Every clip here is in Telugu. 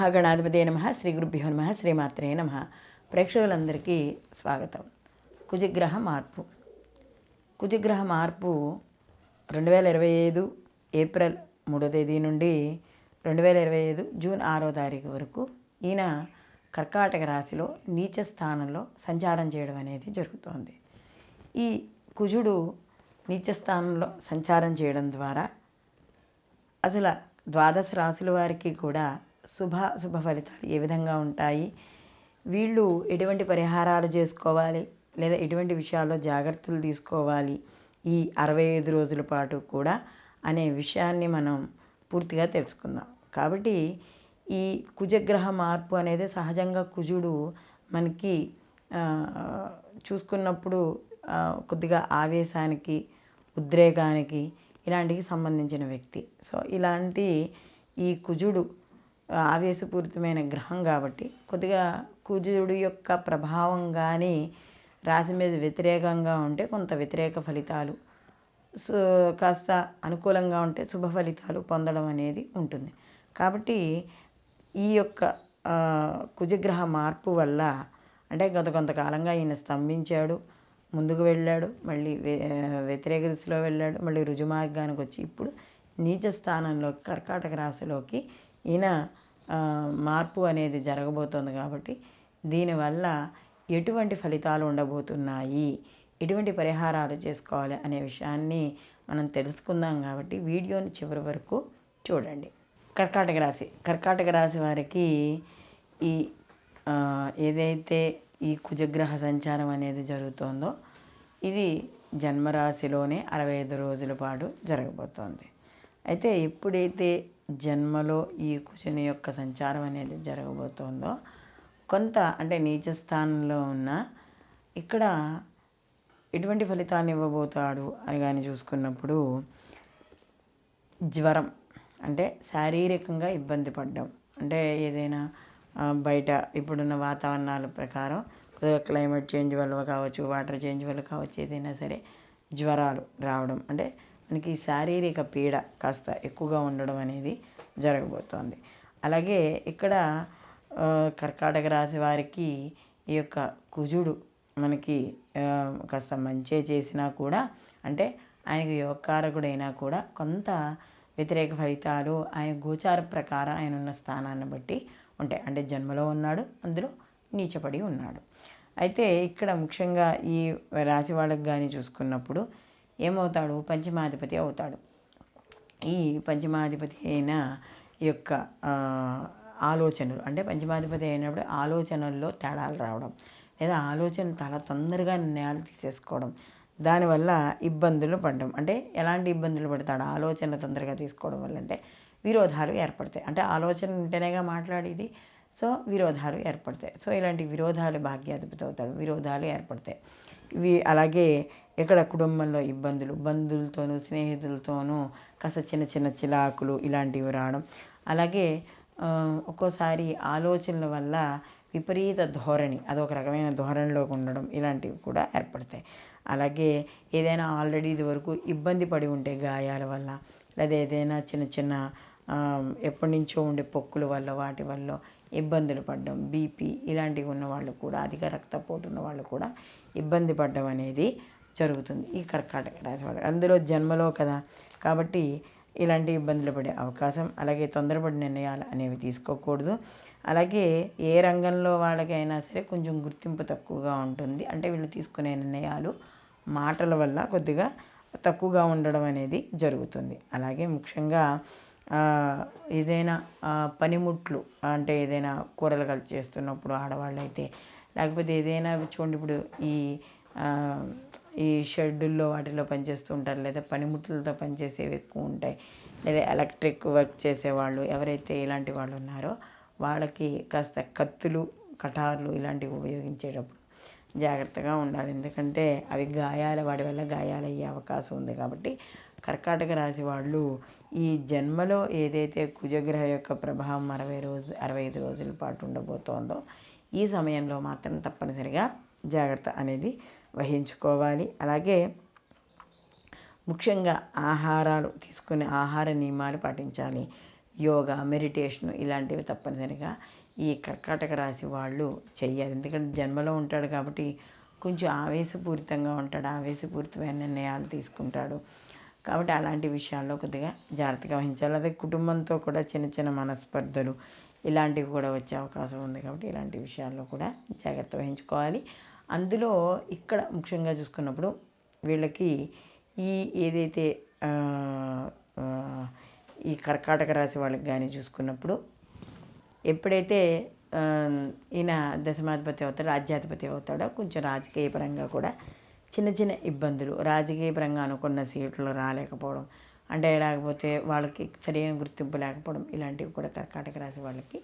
మహాగణాధిపతే నమః. శ్రీ గురుభ్యో నమః. శ్రీమాత్రే నమః. ప్రేక్షకులందరికీ స్వాగతం. కుజగ్రహ మార్పు. కుజగ్రహ మార్పు 2025 ఏప్రిల్ 3వ తేదీ నుండి 2025 జూన్ 6వ తారీఖు వరకు ఈయన కర్కాటక రాశిలో నీచ స్థానంలో సంచారం చేయడం అనేది జరుగుతోంది. ఈ కుజుడు నీచ స్థానంలో సంచారం చేయడం ద్వారా అసలు ద్వాదశ రాశుల వారికి కూడా శుభ ఫలితాలు ఏ విధంగా ఉంటాయి, వీళ్ళు ఎటువంటి పరిహారాలు చేసుకోవాలి, లేదా ఎటువంటి విషయాల్లో జాగ్రత్తలు తీసుకోవాలి ఈ 65 రోజుల పాటు కూడా అనే విషయాన్ని మనం పూర్తిగా తెలుసుకుందాం. కాబట్టి ఈ కుజగ్రహ మార్పు అనేది సహజంగా కుజుడు మనకి చూసుకున్నప్పుడు కొద్దిగా ఆవేశానికి, ఉద్రేకానికి ఇలాంటికి సంబంధించిన వ్యక్తి. సో ఇలాంటి ఈ కుజుడు ఆవేశపూరితమైన గ్రహం కాబట్టి కొద్దిగా కుజుడు యొక్క ప్రభావం కానీ రాశి మీద వ్యతిరేకంగా ఉంటే కొంత వ్యతిరేక ఫలితాలు, కాస్త అనుకూలంగా ఉంటే శుభ ఫలితాలు పొందడం అనేది ఉంటుంది. కాబట్టి ఈ యొక్క కుజగ్రహ మార్పు వల్ల అంటే గత కొంతకాలంగా ఈయన స్తంభించాడు, ముందుకు వెళ్ళాడు, మళ్ళీ వ్యతిరేక దిశలో వెళ్ళాడు, మళ్ళీ రుజుమార్గానికి వచ్చి ఇప్పుడు నీచ స్థానంలో కర్కాటక రాశిలోకి ఈయన మార్పు అనేది జరగబోతోంది. కాబట్టి దీనివల్ల ఎటువంటి ఫలితాలు ఉండబోతున్నాయి, ఎటువంటి పరిహారాలు చేసుకోవాలి అనే విషయాన్ని మనం తెలుసుకుందాం. కాబట్టి వీడియోని చివరి వరకు చూడండి. కర్కాటక రాశి వారికి ఈ ఏదైతే ఈ కుజగ్రహ సంచారం అనేది జరుగుతోందో ఇది జన్మరాశిలోనే 65 రోజుల పాటు జరగబోతోంది. అయితే ఎప్పుడైతే జన్మలో ఈ కుజుని యొక్క సంచారం అనేది జరగబోతోందో కొంత అంటే నీచ స్థానంలో ఉన్న ఇక్కడ ఎటువంటి ఫలితాన్ని ఇవ్వబోతాడు అని కానీ చూసుకున్నప్పుడు జ్వరం అంటే శారీరకంగా ఇబ్బంది పడ్డం, అంటే ఏదైనా బయట ఇప్పుడున్న వాతావరణాల ప్రకారం క్లైమేట్ చేంజ్ వల్ల కావచ్చు, వాటర్ చేంజ్ వల్ల కావచ్చు, ఏదైనా సరే జ్వరాలు రావడం అంటే మనకి శారీరక పీడ కాస్త ఎక్కువగా ఉండడం అనేది జరగబోతోంది. అలాగే ఇక్కడ కర్కాటక రాశి వారికి ఈ యొక్క కుజుడు మనకి కాస్త మంచి చేసినా కూడా అంటే ఆయనకు యోగకారకుడైనా కూడా కొంత వ్యతిరేక ఫలితాలు ఆయన గోచార ప్రకారం ఆయన ఉన్న స్థానాన్ని బట్టి ఉంటాయి. అంటే జన్మలో ఉన్నాడు, అందులో నీచపడి ఉన్నాడు. అయితే ఇక్కడ ముఖ్యంగా ఈ రాశి వాళ్ళకి కానీ చూసుకున్నప్పుడు ఏమవుతాడు, పంచమాధిపతి అవుతాడు. ఈ పంచమాధిపతి అయిన యొక్క ఆలోచనలు అంటే పంచమాధిపతి అయినప్పుడు ఆలోచనల్లో తేడాలు రావడం, లేదా ఆలోచనలు చాలా తొందరగా నిర్ణయాలు తీసేసుకోవడం, దానివల్ల ఇబ్బందులు పడడం. అంటే ఎలాంటి ఇబ్బందులు పడతాడు ఆలోచనలు తొందరగా తీసుకోవడం వల్ల అంటే విరోధాలు ఏర్పడతాయి. అంటే ఆలోచన ఉంటేనేగా మాట్లాడేది, సో విరోధాలు ఏర్పడతాయి. సో ఇలాంటి విరోధాలు భాగ్యాధిపతి అవుతాడు, విరోధాలు ఏర్పడతాయి. ఇవి అలాగే ఇక్కడ కుటుంబంలో ఇబ్బందులు, బంధువులతోనూ స్నేహితులతోనూ కాస్త చిన్న చిన్న చిలాకులు ఇలాంటివి రావడం, అలాగే ఒక్కోసారి ఆలోచనల వల్ల విపరీత ధోరణి, అదొక రకమైన ధోరణిలోకి ఉండడం, ఇలాంటివి కూడా ఏర్పడతాయి. అలాగే ఏదైనా ఆల్రెడీ ఇది వరకు ఇబ్బంది పడి ఉంటే గాయాల వల్ల, లేదా ఏదైనా చిన్న చిన్న ఎప్పటి నుంచో ఉండే పొక్కుల వల్ల వాటి వల్ల ఇబ్బందులు పడడం, బీపీ ఇలాంటివి ఉన్న వాళ్ళు కూడా, అధిక రక్తపోటు ఉన్న వాళ్ళు కూడా ఇబ్బంది పడడం అనేది జరుగుతుంది ఈ కర్కాటక రాశి వాళ్ళు. అందులో జన్మలో కదా, కాబట్టి ఇలాంటి ఇబ్బందులు పడే అవకాశం, అలాగే తొందరపడి నిర్ణయాలు అనేవి తీసుకోకూడదు. అలాగే ఏ రంగంలో వాళ్ళకైనా సరే కొంచెం గుర్తింపు తక్కువగా ఉంటుంది. అంటే వీళ్ళు తీసుకునే నిర్ణయాలు మాటల వల్ల కొద్దిగా తక్కువగా ఉండడం అనేది జరుగుతుంది. అలాగే ముఖ్యంగా ఏదైనా పనిముట్లు అంటే ఏదైనా కూరలు కలిసి చేస్తున్నప్పుడు ఆడవాళ్ళు అయితే, లేకపోతే ఏదైనా చూడండి ఇప్పుడు ఈ షెడ్యూల్లో వాటిలో పనిచేస్తూ ఉంటారు, లేదా పనిముట్లతో పనిచేసేవి ఎక్కువ ఉంటాయి, లేదా ఎలక్ట్రిక్ వర్క్ చేసేవాళ్ళు ఎవరైతే ఇలాంటి వాళ్ళు ఉన్నారో వాళ్ళకి కాస్త కత్తులు, కటార్లు ఇలాంటివి ఉపయోగించేటప్పుడు జాగ్రత్తగా ఉండాలి. ఎందుకంటే అవి వాటి వల్ల గాయాలయ్యే అవకాశం ఉంది. కాబట్టి కర్కాటక రాశి వాళ్ళు ఈ జన్మలో ఏదైతే కుజగ్రహ యొక్క ప్రభావం 65 రోజుల పాటు ఉండబోతోందో ఈ సమయంలో మాత్రం తప్పనిసరిగా జాగ్రత్త అనేది వహించుకోవాలి. అలాగే ముఖ్యంగా ఆహారాలు తీసుకునే ఆహార నియమాలు పాటించాలి. యోగా, మెడిటేషన్ ఇలాంటివి తప్పనిసరిగా ఈ కర్కాటక రాశి వాళ్ళు చెయ్యాలి. ఎందుకంటే జన్మలో ఉంటాడు కాబట్టి కొంచెం ఆవేశపూరితంగా ఉంటాడు, ఆవేశపూరితమైన నిర్ణయాలు తీసుకుంటాడు. కాబట్టి అలాంటి విషయాల్లో కొద్దిగా జాగ్రత్తగా వహించాలి. అదే కుటుంబంతో కూడా చిన్న చిన్న మనస్పర్ధలు ఇలాంటివి కూడా వచ్చే అవకాశం ఉంది. కాబట్టి ఇలాంటి విషయాల్లో కూడా జాగ్రత్త వహించుకోవాలి. అందులో ఇక్కడ ముఖ్యంగా చూసుకున్నప్పుడు వీళ్ళకి ఈ ఏదైతే ఈ కర్కాటక రాశి వాళ్ళకి కానీ చూసుకున్నప్పుడు ఎప్పుడైతే ఈయన దశమాధిపతి అవుతాడో, రాజ్యాధిపతి అవుతాడో, కొంచెం రాజకీయ పరంగా కూడా చిన్న చిన్న ఇబ్బందులు, రాజకీయ పరంగా అనుకున్న సీట్లు రాలేకపోవడం, అంటే లేకపోతే వాళ్ళకి సరైన గుర్తింపు లేకపోవడం, ఇలాంటివి కూడా కర్కాటక రాశి వాళ్ళకి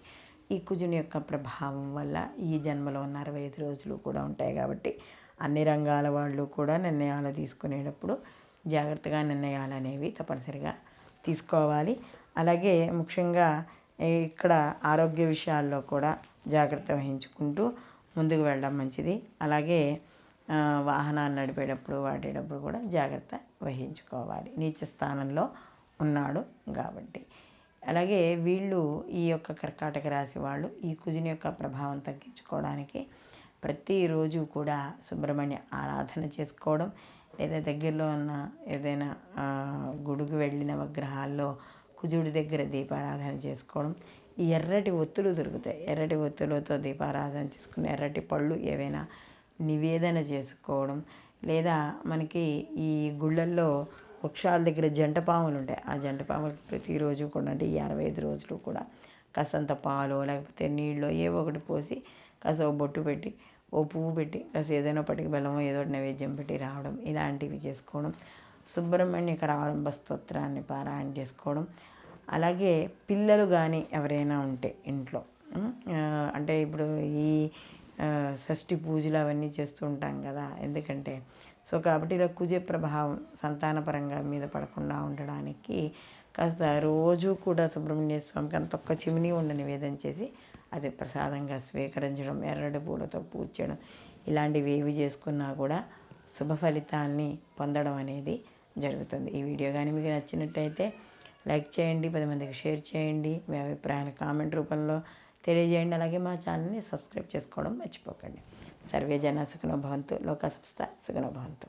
ఈ కుజుని యొక్క ప్రభావం వల్ల ఈ జన్మలో ఉన్న 65 రోజులు కూడా ఉంటాయి. కాబట్టి అన్ని రంగాల వాళ్ళు కూడా నిర్ణయాలు తీసుకునేటప్పుడు జాగ్రత్తగా నిర్ణయాలు అనేవి తప్పనిసరిగా తీసుకోవాలి. అలాగే ముఖ్యంగా ఇక్కడ ఆరోగ్య విషయాల్లో కూడా జాగ్రత్త వహించుకుంటూ ముందుకు వెళ్ళడం మంచిది. అలాగే వాహనాలు నడిపేటప్పుడు వాడేటప్పుడు కూడా జాగ్రత్త వహించుకోవాలి, నీచ స్థానంలో ఉన్నాడు కాబట్టి. అలాగే వీళ్ళు ఈ యొక్క కర్కాటక రాశి వాళ్ళు ఈ కుజుని యొక్క ప్రభావం తగ్గించుకోవడానికి ప్రతిరోజు కూడా సుబ్రహ్మణ్య ఆరాధన చేసుకోవడం, లేదా దగ్గరలో ఉన్న ఏదైనా గుడికి వెళ్ళిన నవగ్రహాల్లో కుజుడి దగ్గర దీపారాధన చేసుకోవడం. ఈ ఎర్రటి ఒత్తులు దొరుకుతాయి, ఎర్రటి ఒత్తులతో దీపారాధన చేసుకుని ఎర్రటి పళ్ళు ఏవైనా నివేదన చేసుకోవడం, లేదా మనకి ఈ గుళ్ళల్లో వృక్షాల దగ్గర జంట పాములు ఉంటాయి. ఆ జంట పాములకి ప్రతిరోజు కూడా, అంటే ఈ 65 రోజులు కూడా కాసంత పాలు లేకపోతే నీళ్ళు ఏవో ఒకటి పోసి కాస్త ఓ బొట్టు పెట్టి, ఓ పువ్వు పెట్టి, కాస్త ఏదైనా పటికి బెల్లమో ఏదో ఒకటి నైవేద్యం పెట్టి రావడం, ఇలాంటివి చేసుకోవడం. సుబ్రహ్మణ్య కరావలంబ స్తోత్రాన్ని పారాయణ చేసుకోవడం. అలాగే పిల్లలు కానీ ఎవరైనా ఉంటే ఇంట్లో, అంటే ఇప్పుడు ఈ షష్ఠి పూజలు అవన్నీ చేస్తూ ఉంటాం కదా, ఎందుకంటే కాబట్టి ఇలా కుజ ప్రభావం సంతానపరంగా మీద పడకుండా ఉండడానికి కాస్త రోజు కూడా సుబ్రహ్మణ్య స్వామికి అంత ఒక్క చిమిని ఉండ నివేదన చేసి అది ప్రసాదంగా స్వీకరించడం, ఎర్రటి పూలతో పూజ చేయడం, ఇలాంటివి ఏవి చేసుకున్నా కూడా శుభ ఫలితాన్ని పొందడం అనేది జరుగుతుంది. ఈ వీడియో కానీ మీకు నచ్చినట్టయితే లైక్ చేయండి, 10 మందికి షేర్ చేయండి, మీ అభిప్రాయాలు కామెంట్ రూపంలో తెలియజేయండి. అలాగే మా ఛానల్ని సబ్స్క్రైబ్ చేసుకోవడం మర్చిపోకండి. సర్వే జన సుఖినో భవంతు, లోకా సమస్త సుఖినో భవంతు.